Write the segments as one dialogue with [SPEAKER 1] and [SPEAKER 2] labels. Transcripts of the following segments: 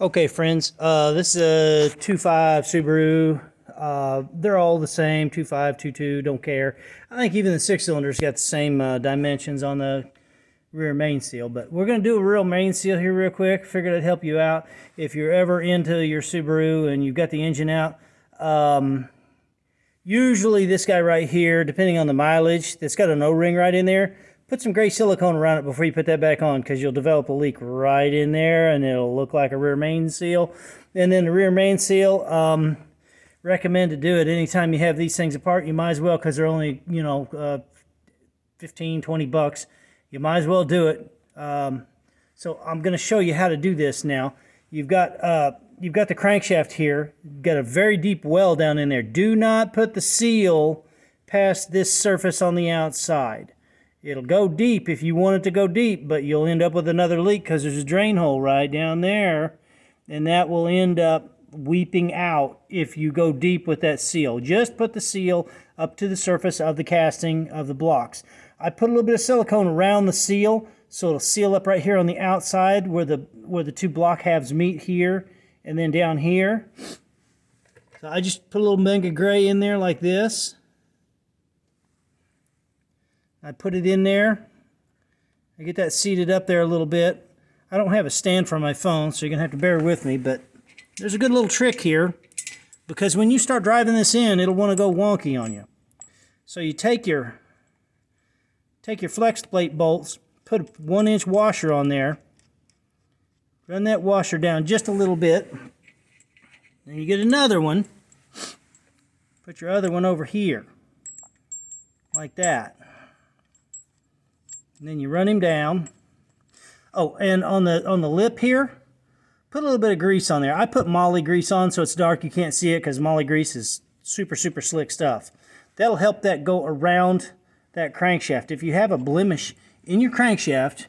[SPEAKER 1] Okay, friends, this is a 2.5 Subaru. They're all the same, 2.5, 2.2, don't care. I think even the 6-cylinder's got the same dimensions on the rear main seal, but we're going to do a real main seal here real quick. Figured it'd help you out if you're ever into your Subaru and you've got the engine out. Usually this guy right here, depending on the mileage, that's got an O-ring right in there, put some gray silicone around it before you put that back on, because you'll develop a leak right in there and it'll look like a rear main seal. And then the rear main seal, recommend to do it anytime you have these things apart. You might as well, because they're only, 15, 20 bucks. You might as well do it. So I'm going to show you how to do this now. You've got the crankshaft here. You've got a very deep well down in there. Do not put the seal past this surface on the outside. It'll go deep if you want it to go deep, but you'll end up with another leak because there's a drain hole right down there, and that will end up weeping out if you go deep with that seal. Just put the seal up to the surface of the casting of the blocks. I put a little bit of silicone around the seal so it'll seal up right here on the outside where the two block halves meet here and then down here. So I just put a little mega gray in there like this. I put it in there. I get that seated up there a little bit. I don't have a stand for my phone, so you're going to have to bear with me, but there's a good little trick here, because when you start driving this in, it'll want to go wonky on you. So you take your flex plate bolts, put a 1-inch washer on there, run that washer down just a little bit, then you get another one, put your other one over here, like that. And then you run him down. Oh, and on the lip here, put a little bit of grease on there. I put Molly grease on so it's dark. You can't see it because Molly grease is super, super slick stuff. That'll help that go around that crankshaft. If you have a blemish in your crankshaft,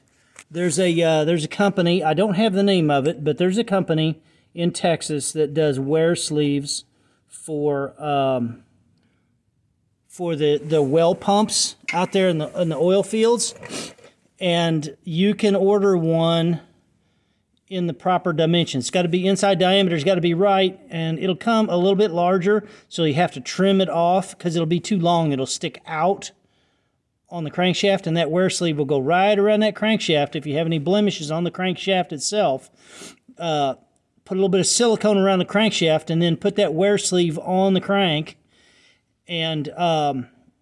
[SPEAKER 1] there's a company, I don't have the name of it, but there's a company in Texas that does wear sleeves for the well pumps out there in the oil fields, and you can order one in the proper dimensions. It's got to be inside diameter, it's got to be right, and it'll come a little bit larger, so you have to trim it off because it'll be too long. It'll stick out on the crankshaft, and that wear sleeve will go right around that crankshaft. If you have any blemishes on the crankshaft itself, put a little bit of silicone around the crankshaft and then put that wear sleeve on the crank, and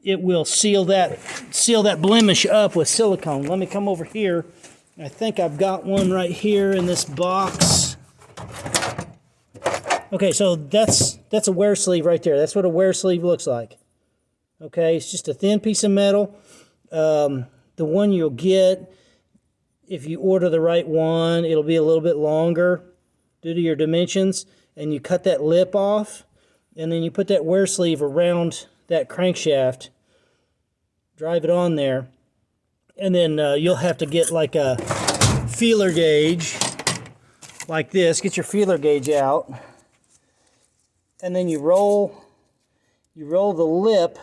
[SPEAKER 1] it will seal that blemish up with silicone. Let me come over here. I think I've got one right here in this box. Okay, so that's a wear sleeve right there. That's what a wear sleeve looks like. Okay, it's just a thin piece of metal. The one you'll get, if you order the right one, it'll be a little bit longer due to your dimensions, and you cut that lip off, and then you put that wear sleeve around that crankshaft, drive it on there, and then you'll have to get like a feeler gauge like this. Get your feeler gauge out, and then you roll the lip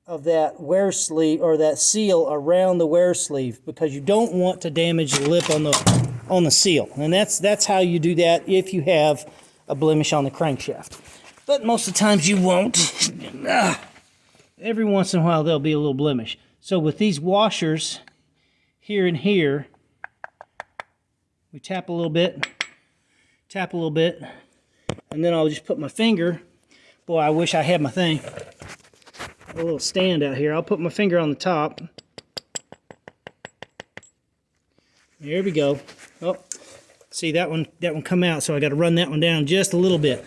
[SPEAKER 1] of that wear sleeve or that seal around the wear sleeve, because you don't want to damage the lip on the seal. And that's how you do that if you have a blemish on the crankshaft. But most of the times you won't. Every once in a while there'll be a little blemish. So with these washers here and here, we tap a little bit, and then I'll just put my finger. Boy, I wish I had my thing. A little stand out here. I'll put my finger on the top. There we go. Oh, see that one come out, so I got to run that one down just a little bit.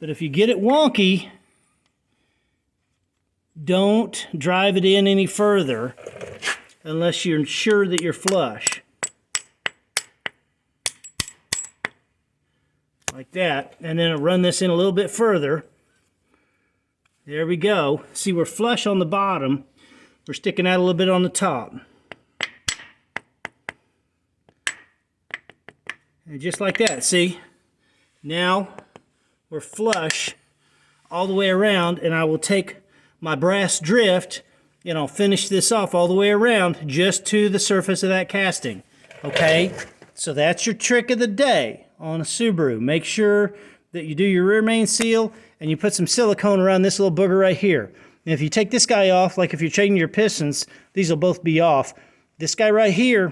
[SPEAKER 1] But if you get it wonky, don't drive it in any further unless you're sure that you're flush. Like that. And then I'll run this in a little bit further. There we go. See, we're flush on the bottom. We're sticking out a little bit on the top. And just like that, see? Now we're flush all the way around, and I will take my brass drift and I'll finish this off all the way around just to the surface of that casting. Okay? So that's your trick of the day on a Subaru. Make sure that you do your rear main seal and you put some silicone around this little booger right here. And if you take this guy off, like if you're changing your pistons, these will both be off. This guy right here,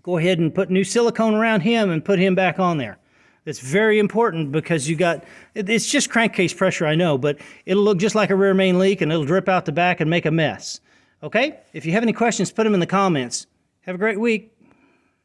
[SPEAKER 1] go ahead and put new silicone around him and put him back on there. It's very important because it's just crankcase pressure, I know, but it'll look just like a rear main leak and it'll drip out the back and make a mess. Okay? If you have any questions, put them in the comments. Have a great week.